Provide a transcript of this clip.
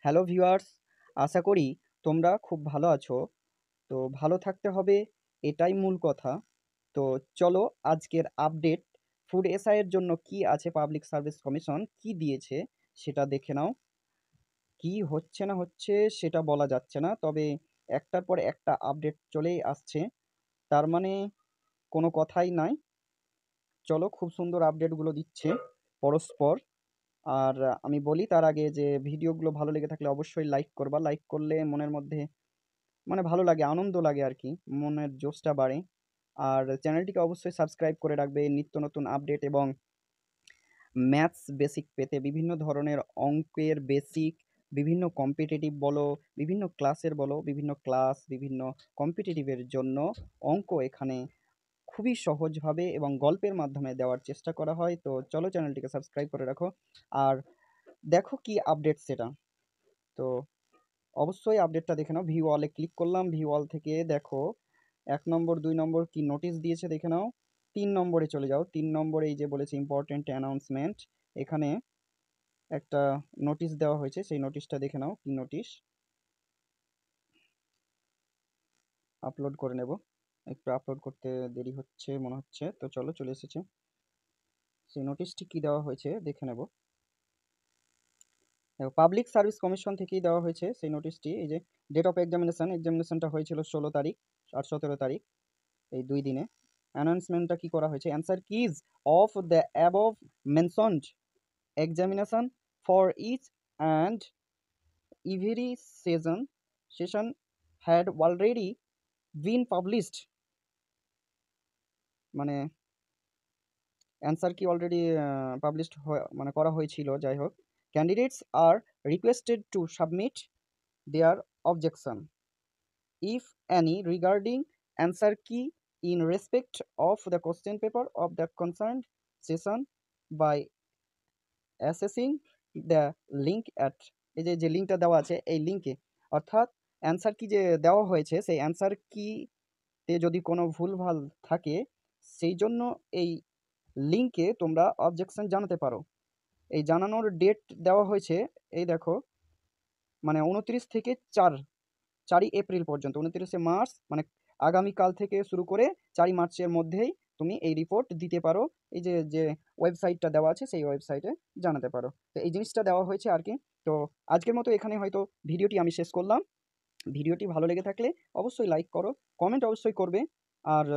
Hello viewers, আশা করি তোমরা খুব ভালো আছো। তো ভালো থাকতে হবে, এটাই মূল কথা। তো চলো আজকের আপডেট ফুড এসআই এর জন্য কি আছে, পাবলিক সার্ভিস কমিশন কি দিয়েছে সেটা দেখে নাও। কি হচ্ছে না হচ্ছে সেটা বলা যাচ্ছে না, তবে একটার পর একটা আপডেট চলেই আসছে, তার মানে কোনো কথাই নাই। চলো, খুব সুন্দর আপডেটগুলো দিচ্ছে পরস্পর। আর আমি বলি তার আগে যে ভিডিওগুলো ভালো লেগে থাকলে অবশ্যই লাইক করবা। লাইক করলে মনের মধ্যে মানে ভালো লাগে, আনন্দ লাগে আর কি, মনের জোশটা বাড়ে। আর চ্যানেলটিকে অবশ্যই সাবস্ক্রাইব করে রাখবে নিত্য নতুন আপডেট এবং ম্যাথস বেসিক পেতে, বিভিন্ন ধরনের অঙ্কের বেসিক, বিভিন্ন কম্পিটিটিভ বলো, বিভিন্ন ক্লাসের বলো, বিভিন্ন ক্লাস, বিভিন্ন কম্পিটিটিভের জন্য অঙ্ক এখানে খুবই সহজভাবে এবং গল্পের মাধ্যমে দেওয়ার চেষ্টা করা হয়। তো চলো চ্যানেলটিকে সাবস্ক্রাইব করে রাখো আর দেখো কি আপডেট সেটা। তো অবশ্যই আপডেটটা দেখে নাও। ভিউ অলে ক্লিক করলাম, ভিউ অল থেকে দেখো ১ নম্বর ২ নম্বর কি নোটিশ দিয়েছে দেখে নাও। ৩ নম্বরে চলে যাও। ৩ নম্বরে এই যে বলেছে ইম্পর্টেন্ট অ্যানাউন্সমেন্ট, এখানে একটা নোটিশ দেওয়া হয়েছে, সেই নোটিশটা দেখে নাও। কি নোটিশ, আপলোড করে নেব। একটু আপলোড করতে দেরি হচ্ছে মনে হচ্ছে, তো চলো চলে এসেছে। সেই নোটিশটি কি দেওয়া হয়েছে দেখে নেব। দেখো, পাবলিক সার্ভিস কমিশন থেকেই দেওয়া হয়েছে সেই নোটিশটি। এই যে ডেট অফ এক্সামিনেশনটা হয়েছিল ১৬ তারিখ আর ১৭ তারিখ, এই ২ দিনে। অ্যানাউন্সমেন্টটা কি করা হয়েছে, answer keys of the above mentioned examination for each and every session had already been published. মানে অ্যান্সার কি অলরেডি পাবলিশড মানে করা হয়েছিল, যাই হোক। ক্যান্ডিডেটস আর requested to submit their objection if any regarding answer key in respect of the question paper of the concerned session by accessing the link at, এই যে লিঙ্কটা দেওয়া আছে এই লিঙ্কে, অর্থাৎ অ্যান্সার কি যে দেওয়া হয়েছে সেই অ্যান্সার কিতে যদি কোনো ভুলভাল থাকে সেই জন্য এই লিঙ্কে তোমরা অবজেকশন জানাতে পারো। এই জানানোর ডেট দেওয়া হয়েছে, এই দেখো, মানে ২৯ থেকে ৪ই এপ্রিল পর্যন্ত। ২৯শে মার্চ মানে আগামীকাল থেকে শুরু করে ৪ই মার্চের মধ্যেই তুমি এই রিপোর্ট দিতে পারো। এই যে ওয়েবসাইটটা দেওয়া আছে সেই ওয়েবসাইটে জানাতে পারো। তো এই জিনিসটা দেওয়া হয়েছে আর কি। তো আজকের মতো এখানে হয়তো ভিডিওটি আমি শেষ করলাম। ভিডিওটি ভালো লেগে থাকলে অবশ্যই লাইক করো, কমেন্ট অবশ্যই করবে। আর